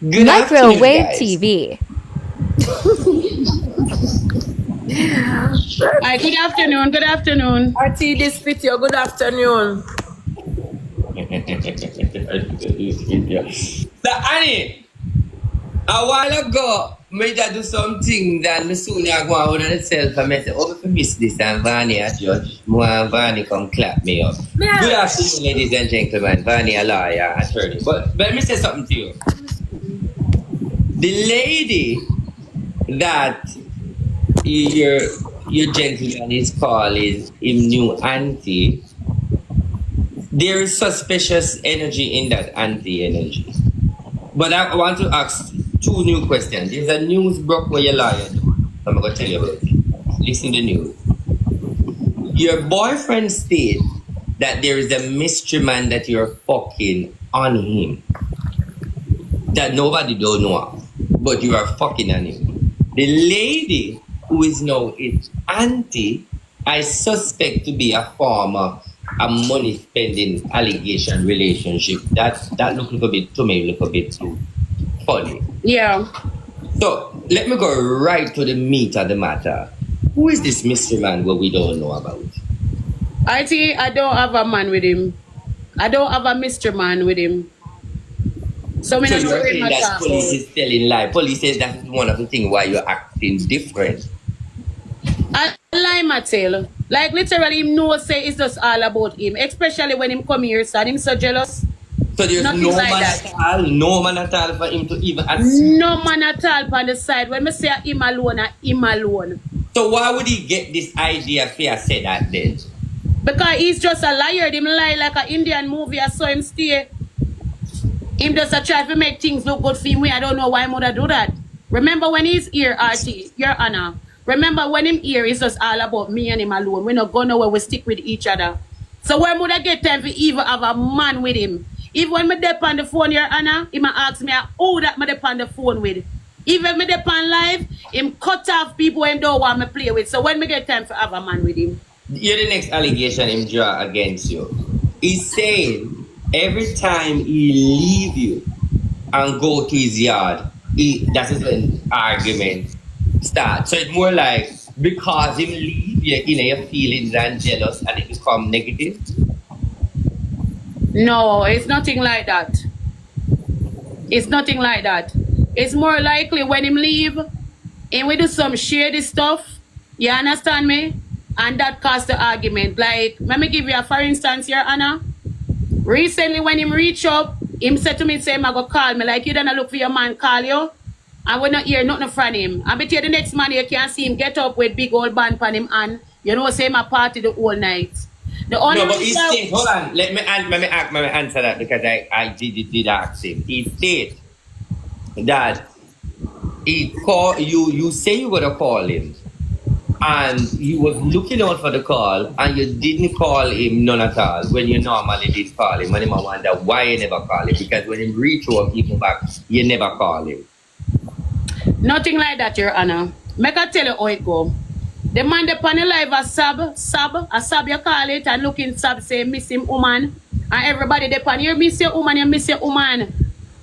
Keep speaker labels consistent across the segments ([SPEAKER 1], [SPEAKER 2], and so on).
[SPEAKER 1] Good afternoon, guys.
[SPEAKER 2] mykrowavetv.
[SPEAKER 3] Hi, good afternoon. Good afternoon.
[SPEAKER 4] RT this video, good afternoon.
[SPEAKER 1] So, Annie, a while ago, me just do something that me soon I go out on itself and me say, oh, if I miss this and Vani a judge, more and Vani come clap me up.
[SPEAKER 4] Yeah.
[SPEAKER 1] Good afternoon, ladies and gentlemen. Vani a lawyer, attorney. But let me say something to you. The lady that your gentleman is calling him new auntie, there is suspicious energy in that auntie energy. But I want to ask two new questions. There's a news broke where you're lying. I'm going to tell you about it. Listen to the news. Your boyfriend stated that there is a mystery man that you're fucking on him. That nobody don't know of, but you are fucking on him. The lady who is now his auntie, I suspect to be a former a money spending allegation relationship. That look a little bit to me, look a bit too funny.
[SPEAKER 3] Yeah.
[SPEAKER 1] So let me go right to the meat of the matter. Who is this mystery man what we don't know about?
[SPEAKER 3] IT, I don't have a man with him. I don't have a Mr. Man with him. So,
[SPEAKER 1] So you're saying that police is telling lie. Police says that's one of the things why you're acting different.
[SPEAKER 3] I lie my tale. Like literally him no say it's just all about him. Especially when him come here, son. Him so jealous.
[SPEAKER 1] So there's
[SPEAKER 3] Nothing
[SPEAKER 1] no
[SPEAKER 3] like
[SPEAKER 1] man
[SPEAKER 3] that.
[SPEAKER 1] at all, no man at all for him to even ask.
[SPEAKER 3] No man at all on the side. When me say him alone, him alone.
[SPEAKER 1] So why would he get this idea if he say that then?
[SPEAKER 3] Because he's just a liar. Him lie like an Indian movie. I saw him stay. Him just a try to make things look good for him. I don't know why him would do that. Remember when he's here, RT, your Anna. Remember when him here, it's just all about me and him alone. We're not going nowhere, we stick with each other. So when would I get time for even have a man with him? Even when me dep on the phone, your Anna, he might ask me who that me dep on the phone with. Even me dep on live, him cut off people him don't want me play with. So when me get time for have a man with him?
[SPEAKER 1] You're the next allegation him draw against you. He's saying every time he leave you and go to his yard, that is when argument starts. So it's more like because him leave you, your feelings and jealous and it become negative.
[SPEAKER 3] No, it's nothing like that. It's nothing like that. It's more likely when him leave, and we do some shady stuff. You understand me? And that caused the argument. Like, let me give you a for instance here, Anna. Recently when him reach up, him said to me, say, I'm going to call me. Like, you don't look for your man call you. And we not hear nothing from him. And between the next man, you can see him get up with big old band on him and, you know, say him a party the whole night. The only
[SPEAKER 1] No, but he
[SPEAKER 3] reason-
[SPEAKER 1] state, hold on, let me answer that because I did ask him. He state that he call you say you were to call him and you was looking out for the call and you didn't call him none at all when you normally did call him and him wonder why you never call him because when he reach out even back you never call him.
[SPEAKER 3] Nothing like that, your Honor. Make I tell you how it go. The man the panel live a sab you call it and looking sab say miss him woman. And everybody the pan you miss your woman, you miss your woman.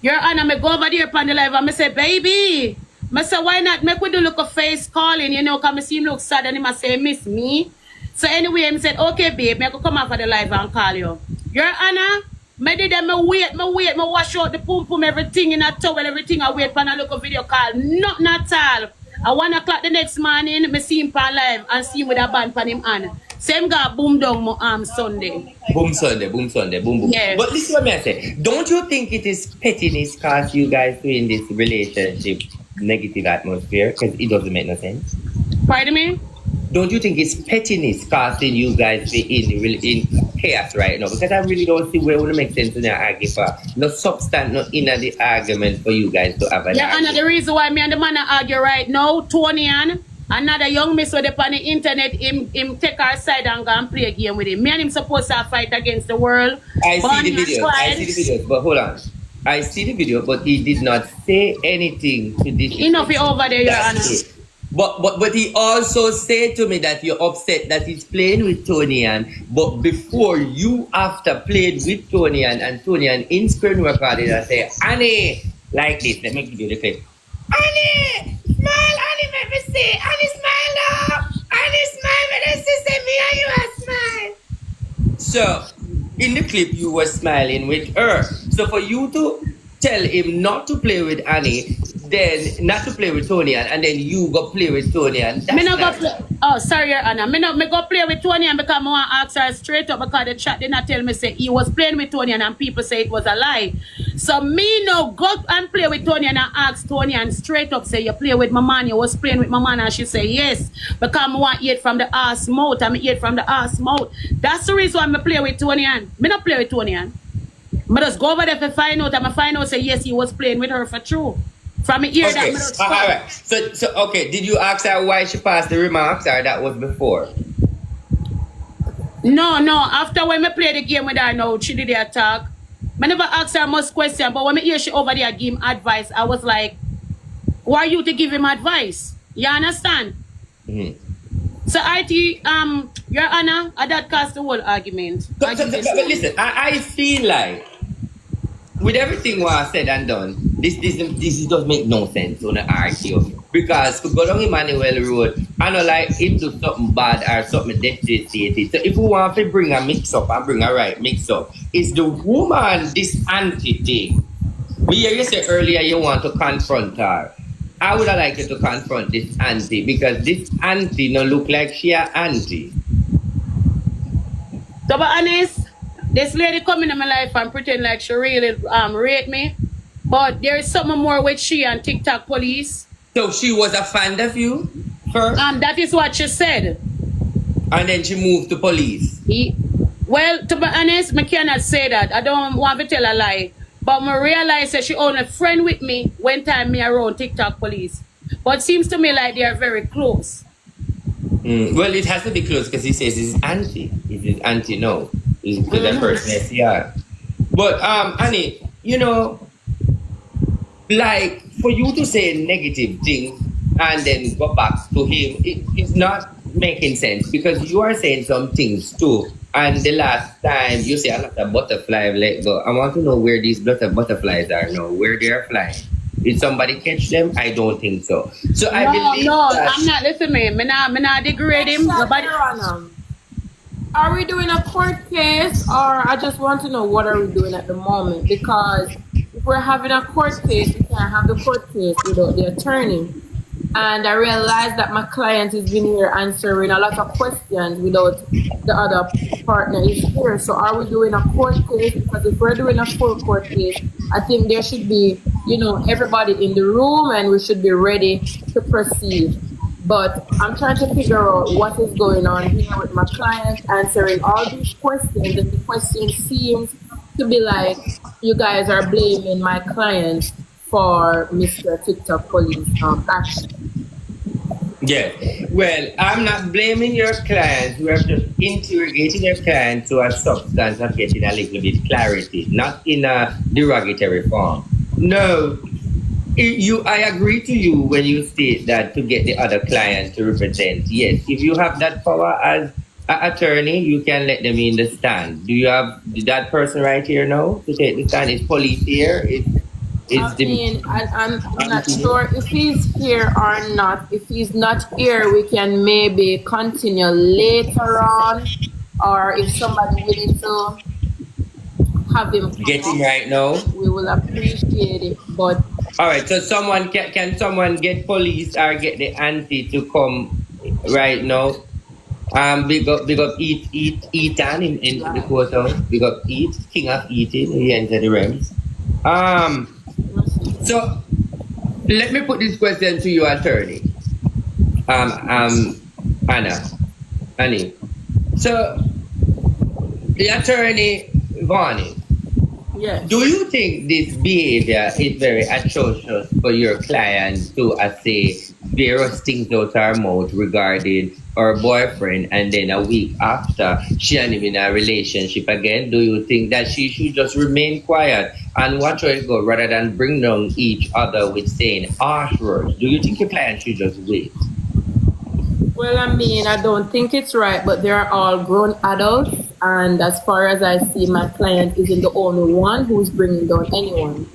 [SPEAKER 3] Your Honor, me go over there pan the live and me say, baby. Me say why not make we do look a face calling, you know, cause me see him look sad and him say miss me. So anyway, him said, okay babe, me go come out for the live and call you. Your Honor, me did them, me wait, me wash out the pum pum, everything in a towel, everything. I wait for a look a video call. Nothing at all. At 1 o'clock the next morning, me see him pan live and see him with a band pan him on. Same guy boom down my Sunday.
[SPEAKER 1] Boom Sunday, boom, boom.
[SPEAKER 3] Yeah.
[SPEAKER 1] But listen what me I say. Don't you think it is pettiness cause you guys to in this relationship negative atmosphere? Because it doesn't make no sense.
[SPEAKER 3] Pardon me?
[SPEAKER 1] Don't you think it's pettiness causing you guys to be in chaos right now? Because I really don't see where it would make sense in the argue for no substance, no inner the argument for you guys to have an
[SPEAKER 3] Yeah,
[SPEAKER 1] argument.
[SPEAKER 3] and the reason why me and the man argue right now, Tony and another young miss with the on the internet, him take our side and go and play a game with him. Me and him supposed to fight against the world.
[SPEAKER 1] I see the videos, but hold on. I see the video, but he did not say anything to this.
[SPEAKER 3] Enough over there, Your Honor.
[SPEAKER 1] But he also said to me that you're upset that he's playing with Tony and but before you after played with Tony and Tony and in screen recorded I say, Annie, like this. Let me give you the clip. Annie, smile, Annie, make me see. Annie, smile now. Annie, smile, make me see. Say me and you are smile. So, in the clip, you were smiling with her. So, for you to tell him not to play with Annie, then not to play with Tony, and then you go play with Tony, and that's
[SPEAKER 3] Me not go
[SPEAKER 1] not
[SPEAKER 3] play. Oh, sorry, Your Honor. Me go play with Tony and because I want to ask her straight up because the chat did not tell me say he was playing with Tony and people say it was a lie. So me no go and play with Tony and I ask Tony and straight up say you play with my man, you was playing with my man and she say yes. Because I want to eat from the ass mouth and I eat from the ass mouth. That's the reason why I play with Tony and me not play with Tony and. I just go over there to find out and I find out say yes he was playing with her for true. From me ear
[SPEAKER 1] okay.
[SPEAKER 3] that
[SPEAKER 1] All right. So okay. Did you ask her why she passed the remarks, or that was before?
[SPEAKER 3] No. After when me play the game with her now, she did the attack. I never asked her much question, but when me hear she over there give him advice, I was like, why you to give him advice? You understand?
[SPEAKER 1] Mm-hmm.
[SPEAKER 3] So Your Honor, that caused the whole argument.
[SPEAKER 1] But listen, I feel like with everything what I said and done, this does make no sense on an argue. Because to go down Emmanuel Road, I don't like him do something bad or something devastated. So if we want to bring a mix up and bring a right mix up, it's the woman, this auntie thing. We hear you say earlier you want to confront her. I would have liked you to confront this auntie because this auntie no look like she a auntie.
[SPEAKER 3] To be honest, this lady come into my life and pretend like she really rate me. But there is something more with she and TikTok police.
[SPEAKER 1] So she was a fan of you first?
[SPEAKER 3] That is what she said.
[SPEAKER 1] And then she moved to police.
[SPEAKER 3] Well, to be honest, I cannot say that. I don't want to tell a lie. But I realize that she only friend with me when time me around TikTok police. But it seems to me like they are very close.
[SPEAKER 1] Well, it has to be close because he says it's auntie. It is auntie, no. It's because that person is SCR. But, Annie, you know, like, for you to say negative things and then go back to him, it's not making sense because you are saying some things too. And the last time you say a lot of butterfly let go. I want to know where these butterflies are now, where they are flying. Did somebody catch them? I don't think so. So I believe that...
[SPEAKER 3] I'm not listening. I'm not degrade him. Nobody...
[SPEAKER 4] Are we doing a court case, or I just want to know what are we doing at the moment? Because if we're having a court case, we can't have the court case without the attorney. And I realized that my client has been here answering a lot of questions without the other partner is here. So are we doing a court case? Because if we're doing a full court case, I think there should be, you know, everybody in the room and we should be ready to proceed. But I'm trying to figure out what is going on here with my client answering all these questions. And the question seems to be like, you guys are blaming my client for Mr. TikTok police action.
[SPEAKER 1] Yeah. Well, I'm not blaming your client. We are just interrogating your client to a substance of getting a little bit clarity, not in a derogatory form. No. I agree to you when you state that to get the other client to represent. Yes, if you have that power as an attorney, you can let them in the stand. Do you have that person right here now to take the stand? Is police here?
[SPEAKER 4] I'm not sure if he's here or not. If he's not here, we can maybe continue later on, or if somebody willing to have him
[SPEAKER 1] get him right now,
[SPEAKER 4] we will appreciate it. But
[SPEAKER 1] all right, so someone can someone get police or get the auntie to come right now? Big up Ethan in the courthouse. Big up King of Eating. He entered the realms. So let me put this question to you, attorney. Annie. So the attorney Vonnie.
[SPEAKER 4] yes.
[SPEAKER 1] Do you think this behavior is very atrocious for your client to say various things out her mouth regarding her boyfriend, and then a week after she and him in a relationship again? Do you think that she should just remain quiet and watch her go rather than bring down each other with saying harsh words? Do you think your client should just wait?
[SPEAKER 4] Well, I mean, I don't think it's right, but they're all grown adults. And as far as I see, my client isn't the only one who's bringing down anyone.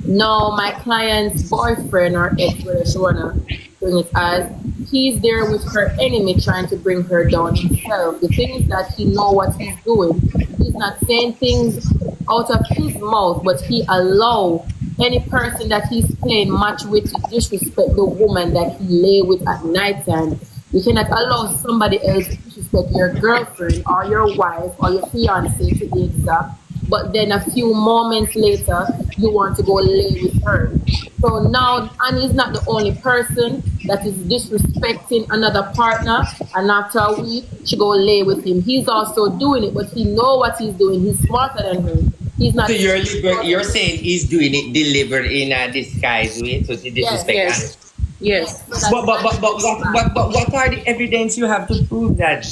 [SPEAKER 4] No, my client's boyfriend or ex, whether she wanna bring it as, he's there with her enemy trying to bring her down himself. The thing is that he know what he's doing. He's not saying things out of his mouth, but he allow any person that he's playing match with to disrespect the woman that he lay with at night time. You cannot allow somebody else to disrespect your girlfriend or your wife or your fiance to be exact. But then a few moments later, you want to go lay with her. So now Annie is not the only person that is disrespecting another partner, and after a week, she go lay with him. He's also doing it, but he know what he's doing. He's smarter than her. He's not.
[SPEAKER 1] So you're saying he's doing it delivered in a disguised way to disrespect
[SPEAKER 3] Yes. Yes.
[SPEAKER 1] But what are the evidence you have to prove that?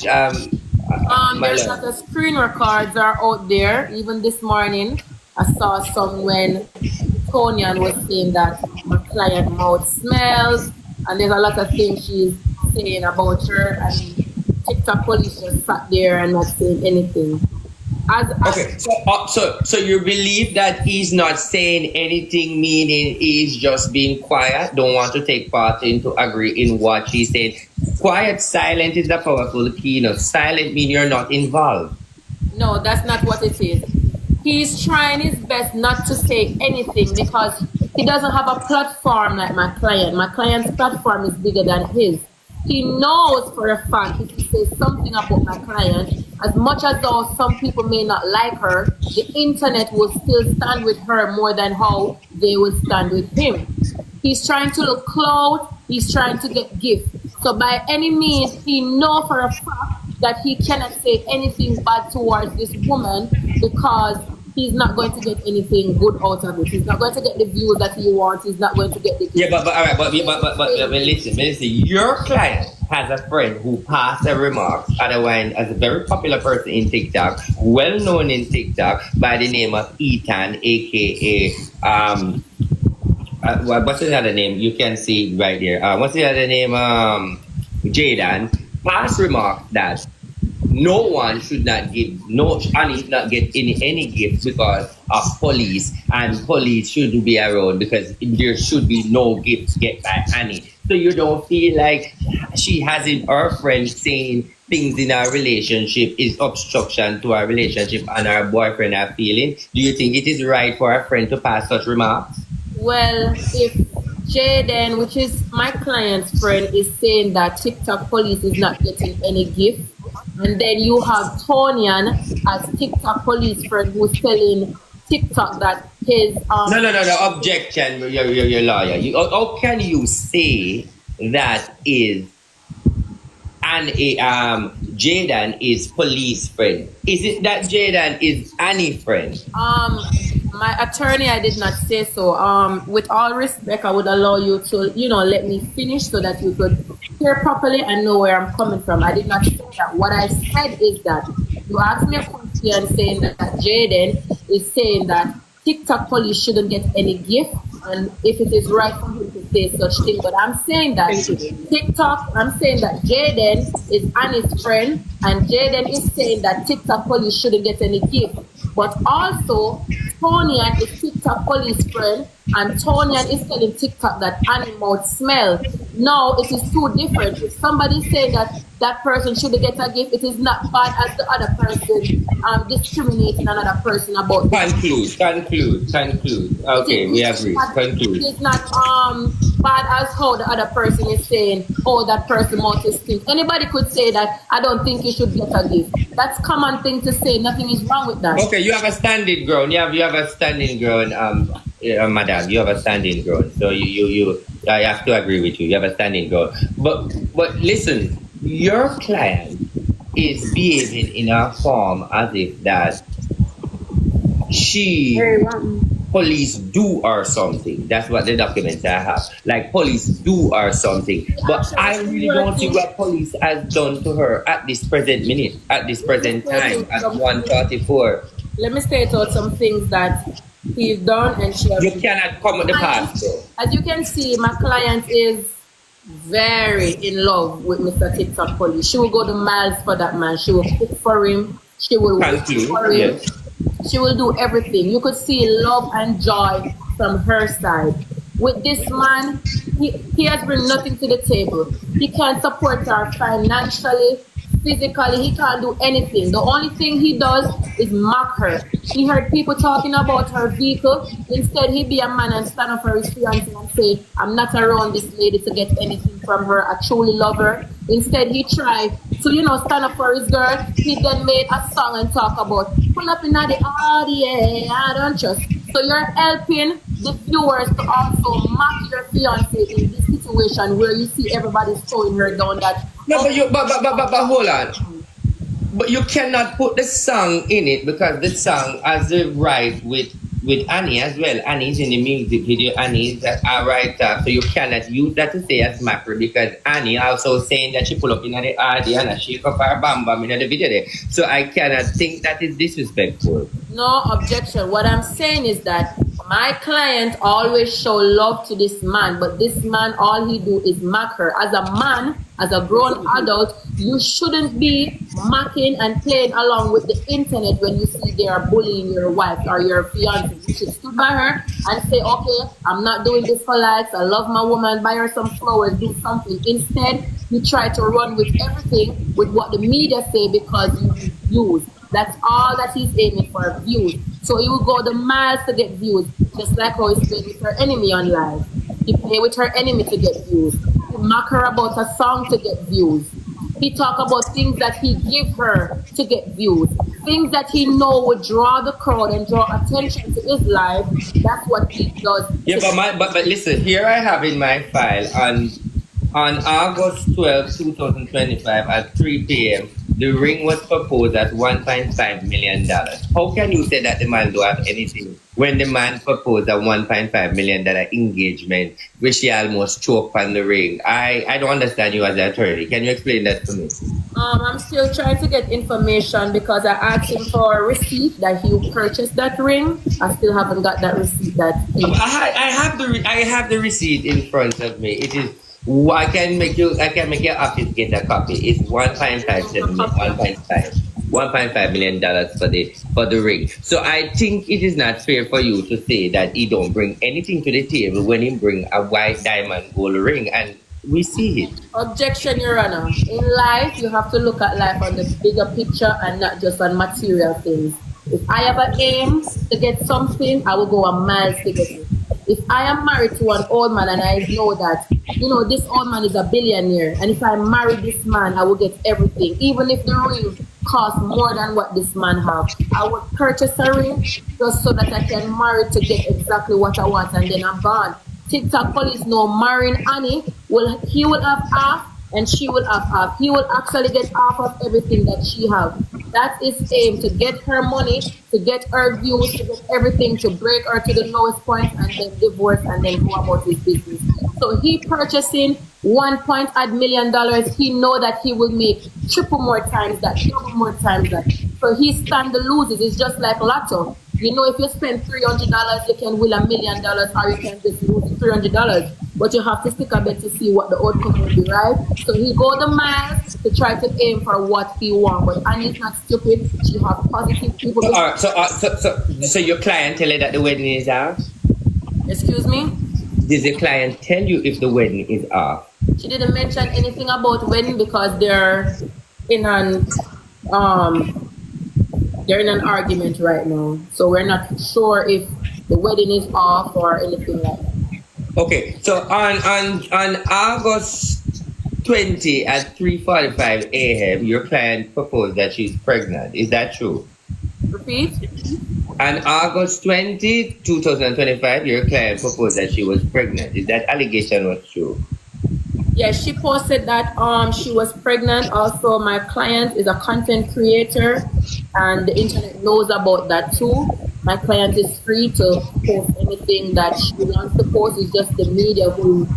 [SPEAKER 4] There's a lot of screen records are out there. Even this morning, I saw some when Tonian was saying that my client mouth smells, and there's a lot of things she's saying about her, and TikTok police just sat there and not saying anything.
[SPEAKER 1] Okay, so you believe that he's not saying anything, meaning he's just being quiet, don't want to take part in to agree in what she's saying. Quiet, silent is a powerful key. No, silent means you're not involved.
[SPEAKER 4] No, that's not what it is. He's trying his best not to say anything because he doesn't have a platform like my client. My client's platform is bigger than his. He knows for a fact if he says something about my client, as much as though some people may not like her, the internet will still stand with her more than how they will stand with him. He's trying to look clout, he's trying to get gift. So by any means, he knows for a fact that he cannot say anything bad towards this woman because he's not going to get anything good out of it. He's not going to get the views that he wants. He's not going to get the...
[SPEAKER 1] Yeah, but all right, but listen. Your client has a friend who passed a remark, otherwise as a very popular person in TikTok, well known in TikTok by the name of Ethan, aka what's his other name? You can see it right there. What's the other name? Jaden passed remark that no one should not give Annie not get any gifts because of police, and police shouldn't be around because there should be no gifts get by Annie. So you don't feel like she has her friend saying things in our relationship is obstruction to our relationship and our boyfriend are feeling? Do you think it is right for a friend to pass such remarks?
[SPEAKER 4] Well, if Jaden, which is my client's friend, is saying that TikTok police is not getting any gift, and then you have Tonian as TikTok police friend who's telling TikTok that his
[SPEAKER 1] No, objection, your lawyer. How can you say that is Jaden is police friend? Is it that Jaden is Annie friend?
[SPEAKER 4] My attorney, I did not say so. With all respect, I would allow you to, let me finish so that you could hear properly and know where I'm coming from. I did not say that. What I said is that you asked me a question saying that Jaden is saying that TikTok police shouldn't get any gift, and if it is right for him to say such thing. But I'm saying that I'm saying that Jaden is Annie's friend, and Jaden is saying that TikTok police shouldn't get any gift. But also, Tonian is TikTok police friend, and Tonian is telling TikTok that Annie mouth smell. No, it is two different. If somebody say that that person should get a gift, it is not bad as the other person discriminating another person about
[SPEAKER 1] Conclude. Okay, we agree. Conclude.
[SPEAKER 4] It is not bad as how the other person is saying, oh, that person mouth is stink. Anybody could say that, I don't think you should get a gift. That's common thing to say. Nothing is wrong with that.
[SPEAKER 1] Okay, you have a standing ground. You have a standing ground, madam. You have a standing ground. So I have to agree with you. You have a standing ground. But listen, your client is behaving in a form as if that police do or something. That's what the documents I have. Like police do or something. But I really don't see what police has done to her at this present minute, at this present time, at 1:34.
[SPEAKER 4] Let me state out some things that he's done and she has.
[SPEAKER 1] You cannot come with the past.
[SPEAKER 4] As you can see, my client is very in love with Mr. TikTok police. She will go the miles for that man. She will cook for him. She will work for him. Yes. She will do everything. You could see love and joy from her side. With this man, he has bring nothing to the table. He can't support her financially, physically. He can't do anything. The only thing he does is mock her. He heard people talking about her vehicle. Instead, he be a man and stand up for his fiancé and say, I'm not around this lady to get anything from her. I truly love her. Instead, he tried to, stand up for his girl. He then made a song and talk about, pull up in the audience, I don't trust. So you're helping the viewers to also mock your fiancé in this situation where you see everybody throwing her down that.
[SPEAKER 1] No, but hold on. But you cannot put the song in it because the song has the right with Annie as well. Annie's in the music video. Annie's a writer, so you cannot use that to say as macro because Annie also saying that she pull up in the audio and she up her bam bam in the video there. So I cannot think that is disrespectful.
[SPEAKER 4] No objection. What I'm saying is that my client always show love to this man, but this man, all he do is mock her. As a man, as a grown adult, you shouldn't be mocking and playing along with the internet when you see they are bullying your wife or your fiance. You should stand by her and say, okay, I'm not doing this for likes. I love my woman. Buy her some flowers. Do something. Instead, you try to run with everything with what the media say because you views. That's all that he's aiming for, views. So he will go the miles to get views, just like how he's playing with her enemy on live. He play with her enemy to get views. He mock her about a song to get views. He talk about things that he give her to get views. Things that he know would draw the crowd and draw attention to his life. That's what he does.
[SPEAKER 1] Yeah, but listen, here I have in my file on August 12, 2025 at 3 p.m. the ring was proposed at $1.5 million. How can you say that the man don't have anything when the man proposed a $1.5 million engagement, which she almost choked on the ring? I don't understand you as an attorney. Can you explain that to me?
[SPEAKER 4] I'm still trying to get information because I asked him for a receipt that he purchased that ring. I still haven't got that receipt.
[SPEAKER 1] I have the receipt in front of me. It is. I can make your office get a copy. It's $1.5 million for the ring. So I think it is not fair for you to say that he don't bring anything to the table when he bring a white diamond gold ring and we see it.
[SPEAKER 4] Objection, Your Honor. In life, you have to look at life on the bigger picture and not just on material things. If I have an aim to get something, I will go a mile to get it. If I am married to an old man and I know that, this old man is a billionaire, and if I marry this man, I will get everything. Even if the ring costs more than what this man have, I would purchase a ring just so that I can marry to get exactly what I want, and then I'm gone. TikTok police know marrying Annie, he will have half and she will have half. He will actually get half of everything that she have. That is aim, to get her money, to get her views, to get everything, to break her to the lowest point and then divorce and then go about his business. So he purchasing $1 million, he know that he will make triple more times that, double more times that. So he stand the loses. It's just like lotto. If you spend $300, you can win $1 million, or you can just lose $300. But you have to stick a bet to see what the outcome will be, right? So he go the miles to try to aim for what he wants. But Annie's not stupid. She has positive people.
[SPEAKER 1] All right, so your client tell you that the wedding is off?
[SPEAKER 4] Excuse me?
[SPEAKER 1] Did the client tell you if the wedding is off?
[SPEAKER 4] She didn't mention anything about wedding because they're in an argument right now. So we're not sure if the wedding is off or anything like that.
[SPEAKER 1] Okay, so on August 20 at 3:45 a.m., your client proposed that she's pregnant. Is that true?
[SPEAKER 4] Repeat?
[SPEAKER 1] On August 20, 2025, your client proposed that she was pregnant. Is that allegation was true?
[SPEAKER 4] Yes, she posted that she was pregnant. Also, my client is a content creator and the internet knows about that too. My client is free to post anything that she wants to post. It's just the media who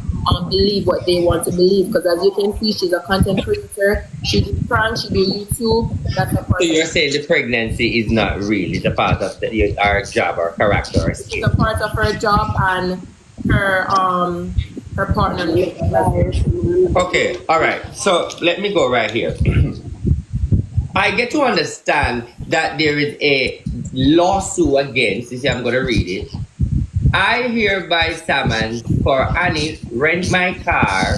[SPEAKER 4] believe what they want to believe. Because as you can see, she's a content creator. She do pranks, she do YouTube. That's a part.
[SPEAKER 1] So you're saying the pregnancy is not real. It's a part of our job or character. Or
[SPEAKER 4] it's a part of her job and her partner.
[SPEAKER 1] Okay, all right. So let me go right here. I get to understand that there is a lawsuit against, I'm going to read it, I hereby summons for Annie rent my car,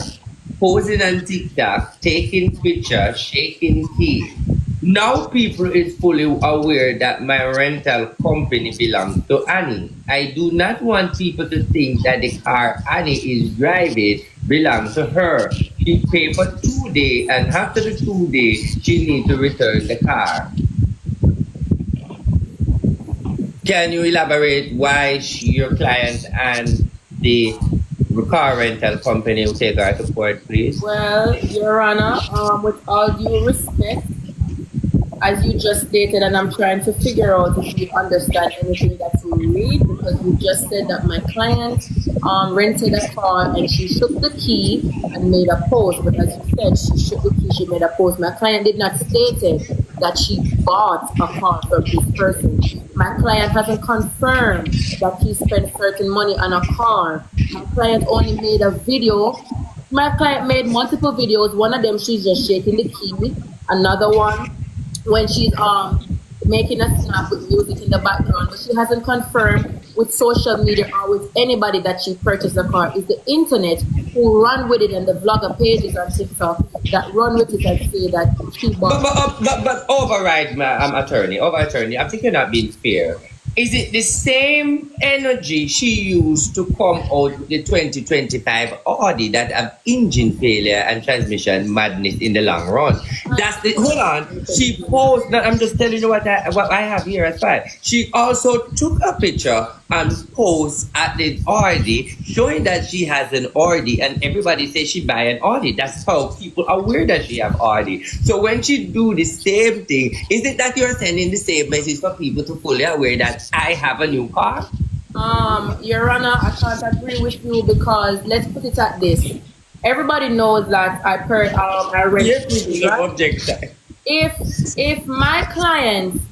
[SPEAKER 1] posing on TikTok, taking pictures, shaking key. Now people is fully aware that my rental company belongs to Annie. I do not want people to think that the car Annie is driving belongs to her. She paid for 2 days, and after the 2 days, she need to return the car. Can you elaborate why your client and the car rental company will take her to court, please?
[SPEAKER 4] Well, Your Honor, with all due respect, as you just stated, and I'm trying to figure out if you understand anything that you read, because you just said that my client rented a car and she shook the key and made a post. But as you said, she shook the key, she made a post. My client did not state that she bought a car from this person. My client hasn't confirmed that he spent certain money on a car. My client only made a video. My client made multiple videos. One of them, she's just shaking the key. Another one, when she's making a snap with music in the background, but she hasn't confirmed with social media or with anybody that she purchased the car. It's the internet who run with it, and the vlogger pages on TikTok that run with it and say that she bought.
[SPEAKER 1] But override, attorney. I think you're not being fair. Is it the same energy she used to come out with the 2025 Audi that have engine failure and transmission madness in the long run? That's the hold on. She posed. No, I'm just telling you what I have here as well. She also took a picture and posed at the Audi, showing that she has an Audi, and everybody says she buy an Audi. That's how people are aware that she have Audi. So when she do the same thing, is it that you're sending the same message for people to fully aware that I have a new car?
[SPEAKER 4] Your Honor, I can't agree with you, because let's put it at this. Everybody knows that I rent TV, right? If my client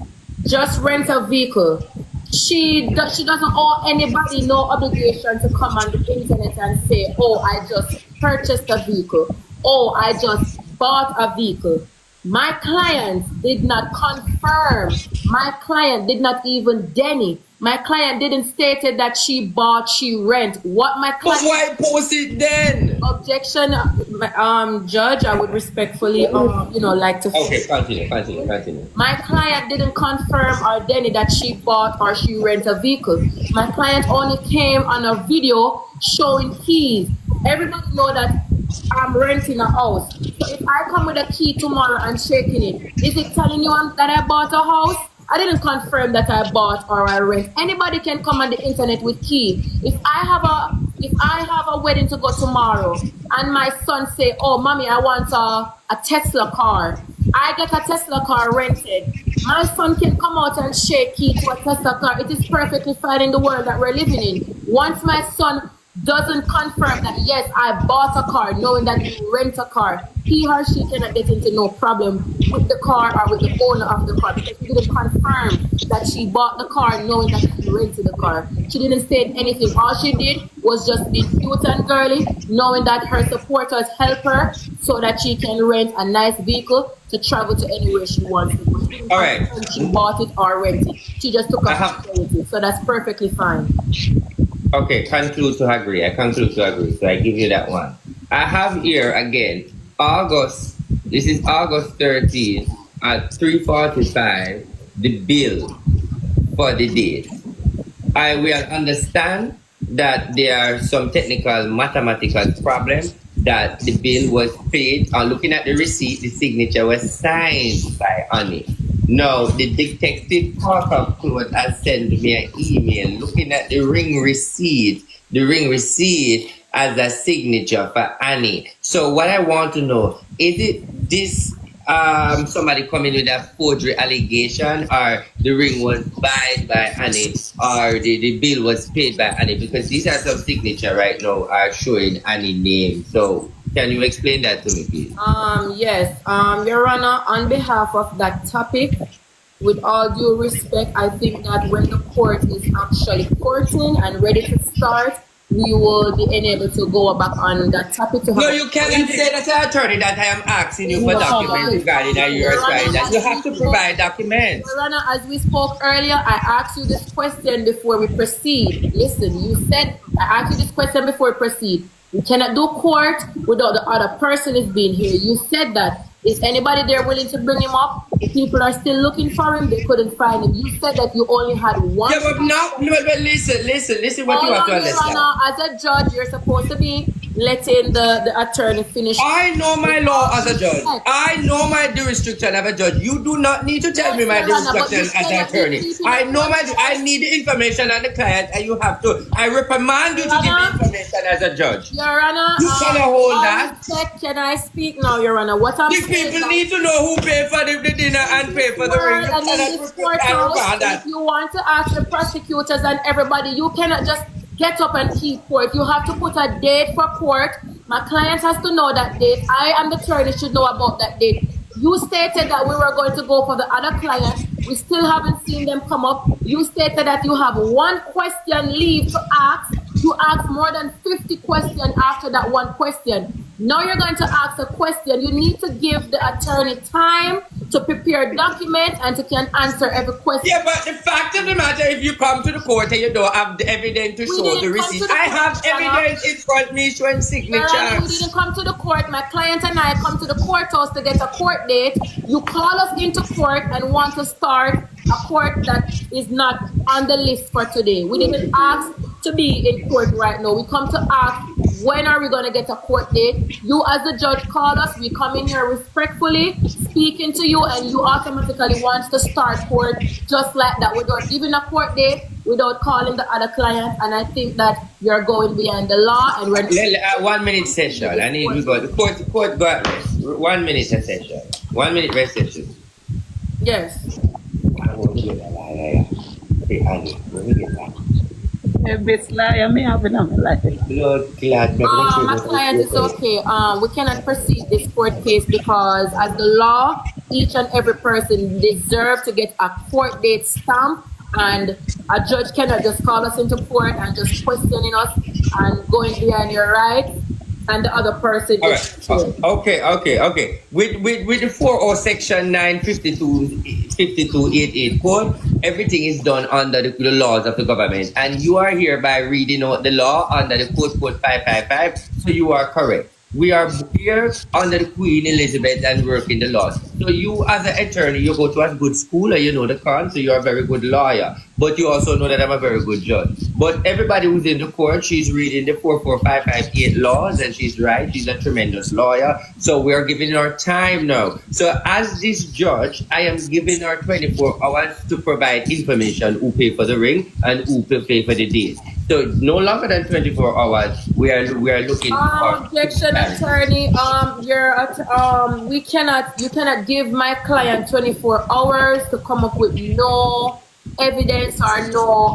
[SPEAKER 4] just rent a vehicle, she doesn't owe anybody no obligation to come on the internet and say, oh, I just purchased a vehicle. Oh, I just bought a vehicle. My client did not confirm. My client did not even Denny. My client didn't state it that she bought, she rent. What my client...
[SPEAKER 1] But why post it then?
[SPEAKER 4] Objection, Judge, I would respectfully, like to...
[SPEAKER 1] Okay, continue.
[SPEAKER 4] My client didn't confirm or Denny that she bought or she rent a vehicle. My client only came on a video showing keys. Everybody know that I'm renting a house. So if I come with a key tomorrow and shaking it, is it telling you that I bought a house? I didn't confirm that I bought or I rent. Anybody can come on the internet with key. If I have a wedding to go tomorrow and my son say, oh, mommy, I want a Tesla car. I get a Tesla car rented. My son can come out and shake key to a Tesla car. It is perfectly fine in the world that we're living in. Once my son doesn't confirm that, yes, I bought a car, knowing that you rent a car, he or she cannot get into no problem with the car or with the owner of the car, because she didn't confirm that she bought the car knowing that she rented the car. She didn't state anything. All she did was just be cute and girly, knowing that her supporters help her so that she can rent a nice vehicle to travel to anywhere she wants to go.
[SPEAKER 1] All right.
[SPEAKER 4] She bought it or rented. She just took a opportunity, so that's perfectly fine.
[SPEAKER 1] Okay, conclude to agree. I conclude to agree. So I give you that one. I have here again, this is August 13th at 3:45, the bill for the date. I will understand that there are some technical mathematical problems, that the bill was paid. Looking at the receipt, the signature was signed by Annie. No, the detective Parker Claude has sent me an email looking at the ring receipt as a signature for Annie. So what I want to know, is it this somebody coming with a forgery allegation, or the ring was bought by Annie, or the bill was paid by Annie? Because these are some signature right now are showing Annie name. So can you explain that to me, please?
[SPEAKER 4] Yes, Your Honor, on behalf of that topic, with all due respect, I think that when the court is actually courting and ready to start, we will be unable to go back on that topic to have.
[SPEAKER 1] No, you cannot say that to attorney that I am asking you for documents regarding your side. That you have to provide documents.
[SPEAKER 4] Your Honor, as we spoke earlier, I asked you this question before we proceed. Listen, you said, I asked you this question before we proceed. We cannot do court without the other person is being here. You said that. Is anybody there willing to bring him up? If people are still looking for him, they couldn't find him. You said that you only had one.
[SPEAKER 1] Yeah, but no, but listen what you have to understand.
[SPEAKER 4] As a judge, you're supposed to be letting the attorney finish.
[SPEAKER 1] I know my law as a judge. I know my jurisdiction as a judge. You do not need to tell me my jurisdiction as an attorney. I know I need the information on the client, and you have to. I reprimand you to give me information as a judge.
[SPEAKER 4] Your Honor,
[SPEAKER 1] you cannot hold that.
[SPEAKER 4] Can I speak now, Your Honor? What I'm
[SPEAKER 1] saying, people need to know who paid for the dinner and pay for the ring.
[SPEAKER 4] If you want to ask the prosecutors and everybody, you cannot just get up and keep court. You have to put a date for court. My client has to know that date. I and the attorney should know about that date. You stated that we were going to go for the other client. We still haven't seen them come up. You stated that you have one question leave to ask. You asked more than 50 questions after that one question. Now you're going to ask a question. You need to give the attorney time to prepare documents and to can answer every question.
[SPEAKER 1] Yeah, but the fact of the matter, if you come to the court and you don't have the evidence to show the receipt, I have evidence in front of me showing signatures.
[SPEAKER 4] You didn't come to the court. My client and I come to the courthouse to get a court date. You call us into court and want to start a court that is not on the list for today. We didn't ask to be in court right now. We come to ask, when are we going to get a court date? You as the judge call us. We come in here respectfully, speaking to you, and you automatically want to start court just like that without giving a court date, without calling the other client. And I think that you're going beyond the law. And we're
[SPEAKER 1] 1 minute session. I need to go. The court got 1 minute session. 1 minute rest session.
[SPEAKER 4] Yes.
[SPEAKER 1] I won't get that. Okay, Annie, let me get that.
[SPEAKER 3] Best liar me having on my life.
[SPEAKER 4] My client is okay. We cannot proceed this court case because as the law, each and every person deserves to get a court date stamp, and a judge cannot just call us into court and just questioning us and going behind your rights. And the other person
[SPEAKER 1] Okay. With the 40 section 952-88 code, everything is done under the laws of the government. And you are hereby reading out the law under the code 555, so you are correct. We are here under the Queen Elizabeth and working the laws. So you as an attorney, you go to a good school and you know the con, so you're a very good lawyer. But you also know that I'm a very good judge. But everybody who's in the court, she's reading the 44558 laws, and she's right. She's a tremendous lawyer. So we're giving her time now. So as this judge, I am giving her 24 hours to provide information, who pay for the ring and who pay for the date. So no longer than 24 hours, we are looking for
[SPEAKER 4] objection, attorney. You cannot give my client 24 hours to come up with no evidence or no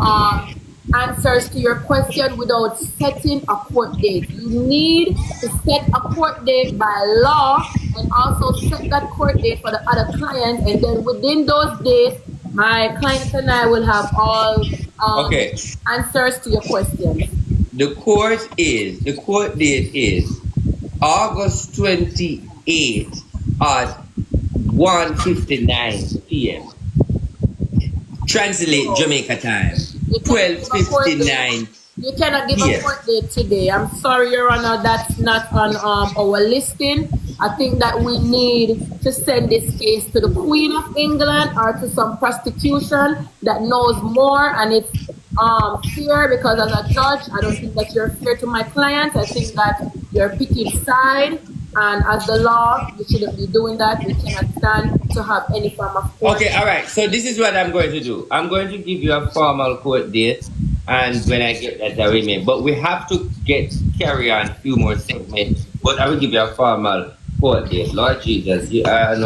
[SPEAKER 4] answers to your question without setting a court date. You need to set a court date by law and also set that court date for the other client, and then within those days, my client and I will have all answers to your questions.
[SPEAKER 1] The court date is August 28th at 1:59 p.m. Translate Jamaica time. 12:59.
[SPEAKER 4] You cannot give a court date today. I'm sorry, Your Honor, that's not on our listing. I think that we need to send this case to the Queen of England or to some prosecution that knows more, and it's fair, because as a judge, I don't think that you're fair to my client. I think that you're picking side, and as the law, you shouldn't be doing that. We cannot stand to have any form of court.
[SPEAKER 1] Okay, all right. So this is what I'm going to do. I'm going to give you a formal court date, and when I get that, I will make. But we have to carry on a few more segments. But I will give you a formal court date. Lord Jesus, you're a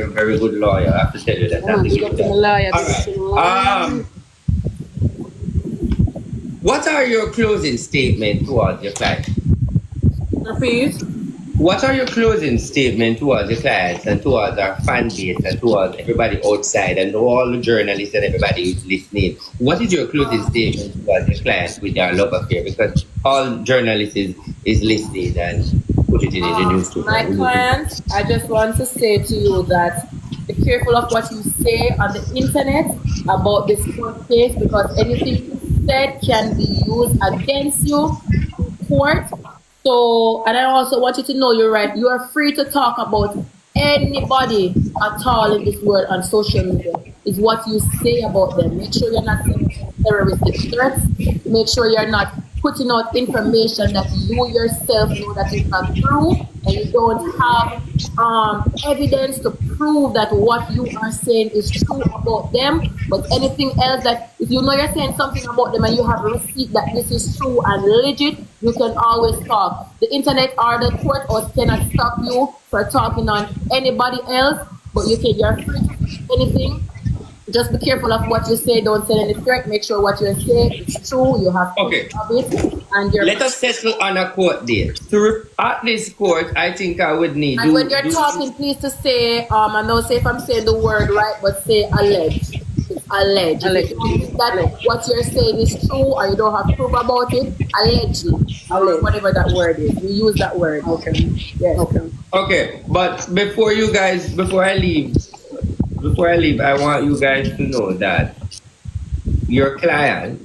[SPEAKER 1] very good lawyer. I have to tell you that. All right. What are your closing statements towards your client?
[SPEAKER 4] Repeat.
[SPEAKER 1] What are your closing statement towards your clients and towards our fan base and towards everybody outside and all the journalists and everybody who's listening? What is your closing statement towards your clients with your love affair? Because all journalists is listening and put it in the news too.
[SPEAKER 4] My clients, I just want to say to you that be careful of what you say on the internet about this court case, because anything you said can be used against you in court. So, and I also want you to know you're right. You are free to talk about anybody at all in this world on social media. Is what you say about them. Make sure you're not saying terroristic threats. Make sure you're not putting out information that you yourself know that is not true, and you don't have evidence to prove that what you are saying is true about them. But anything else that, if you know you're saying something about them and you have a receipt that this is true and legit, you can always talk. The internet or the court or cannot stop you for talking on anybody else, but you're free to say anything. Just be careful of what you say. Don't say any threat. Make sure what you're saying is true. You have to have it. And
[SPEAKER 1] let us settle on a court date. At this court, I think I would need.
[SPEAKER 4] And when you're talking, please to say, and don't say if I'm saying the word right, but say alleged. It's alleged. That what you're saying is true, or you don't have proof about it. Allegedly, whatever that word is, we use that word. Okay. Yes.
[SPEAKER 1] Okay. But before I leave, I want you guys to know that your client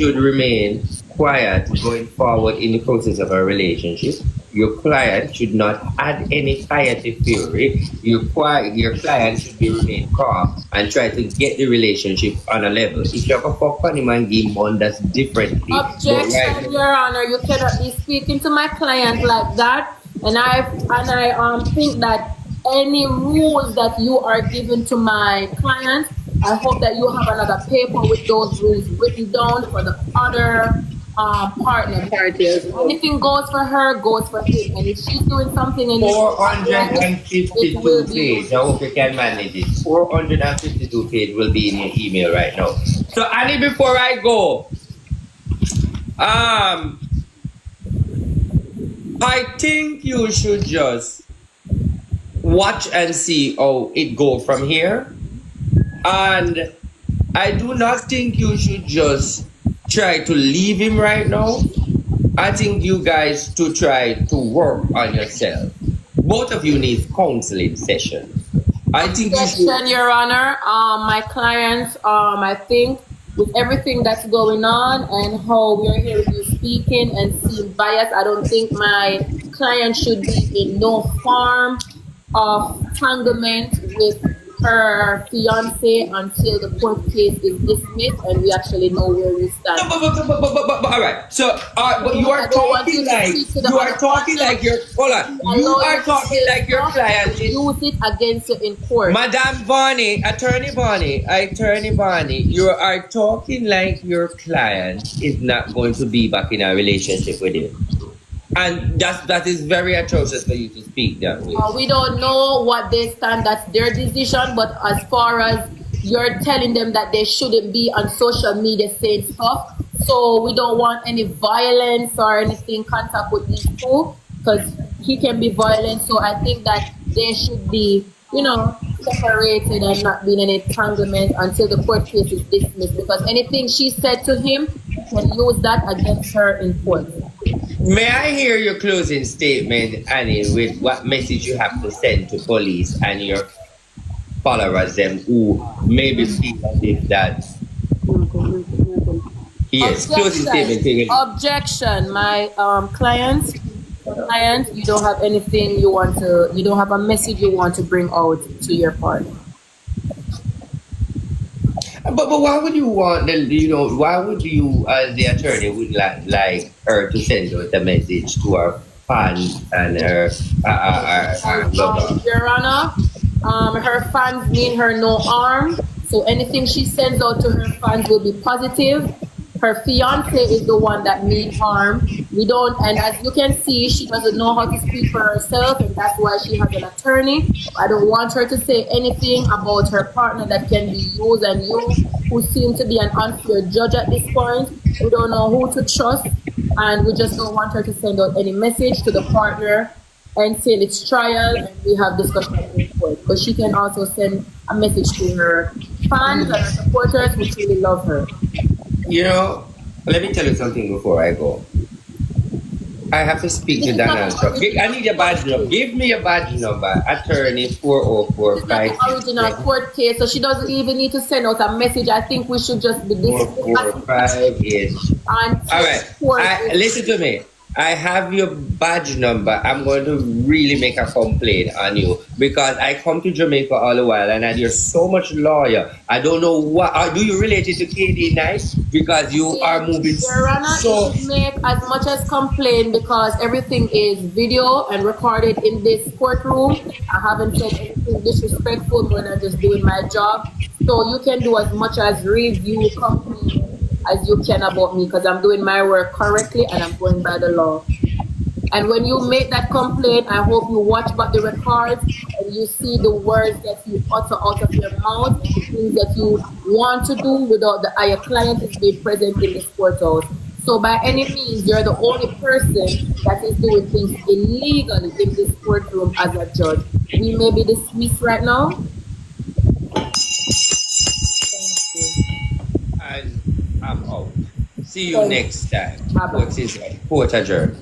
[SPEAKER 1] should remain quiet going forward in the process of a relationship. Your client should not add any fire to fury. Your client should remain calm and try to get the relationship on a level. If you have a fuck on him and give him that's differently.
[SPEAKER 4] Objection, Your Honor. You cannot be speaking to my client like that. And I think that any rules that you are giving to my client, I hope that you have another paper with those rules written down for the other partner. Anything goes for her, goes for him. And if she's doing something and
[SPEAKER 1] 452 page, I hope you can manage it. 452 page will be in your email right now. So Annie, before I go, I think you should just watch and see how it go from here. And I do not think you should just try to leave him right now. I think you guys to try to work on yourself. Both of you need counseling sessions. I think you should.
[SPEAKER 4] Your Honor, my clients, I think with everything that's going on and how we're hearing you speaking and seeing bias, I don't think my client should be in no form of entanglement with her fiance until the court case is dismissed and we actually know where we stand.
[SPEAKER 1] But all right. So, but you are talking like your client
[SPEAKER 4] use it against you in court.
[SPEAKER 1] Madam Bonnie, Attorney Bonnie, you are talking like your client is not going to be back in a relationship with you. And that is very atrocious for you to speak that way.
[SPEAKER 4] We don't know what they stand. That's their decision. But as far as you're telling them that they shouldn't be on social media saying stuff, so we don't want any violence or anything contact with these two, because he can be violent. So I think that they should be, separated and not be in any entanglement until the court case is dismissed. Because anything she said to him, he can use that against her in court.
[SPEAKER 1] May I hear your closing statement, Annie, with what message you have to send to police and your followers, them who maybe feel as if that. Yes, closing statement.
[SPEAKER 4] Objection, my client, you don't have anything you don't have a message you want to bring out to your partner.
[SPEAKER 1] But why would you want why would you as the attorney would like her to send out a message to her fans and her lover?
[SPEAKER 4] Your Honor, her fans mean her no harm, so anything she sends out to her fans will be positive. Her fiance is the one that means harm. We don't, and as you can see, she doesn't know how to speak for herself, and that's why she has an attorney. I don't want her to say anything about her partner that can be used, and you, who seem to be an unfair judge at this point, we don't know who to trust. and we just don't want her to send out any message to the partner and say it's trial and we have discussion in court. But she can also send a message to her fans and her supporters who truly love her.
[SPEAKER 1] You know, let me tell you something before I go. I have to speak to Donald Trump. I need a badge number. Give me a badge number. Attorney
[SPEAKER 4] It's not the
[SPEAKER 1] 40456.
[SPEAKER 4] original court case, so she doesn't even need to send out a message. I think we should just be discussing
[SPEAKER 1] 445-ish.
[SPEAKER 4] and
[SPEAKER 1] All right. Listen to me. I have your badge number. I'm going to really make a complaint on you because I come to Jamaica all the while and I hear so much lawyer. I don't know what. Do you relate it to KD Knight? Because you are moving
[SPEAKER 4] Your Honor,
[SPEAKER 1] so.
[SPEAKER 4] you should make as much as complaint because everything is video and recorded in this courtroom. I haven't said anything disrespectful when I'm just doing my job. So you can do as much as review, complaint as you can about me because I'm doing my work correctly and I'm going by the law. And when you make that complaint, I hope you watch back the records and you see the words that you utter out of your mouth, the things that you want to do without your client is being present in this courthouse. So by any means, you're the only person that is doing things illegally in this courtroom as a judge. We may be dismissed right now.
[SPEAKER 1] And I'm out. See you
[SPEAKER 4] Thank you.
[SPEAKER 1] next time.
[SPEAKER 4] Bye-bye.
[SPEAKER 1] What is it? Court adjourned.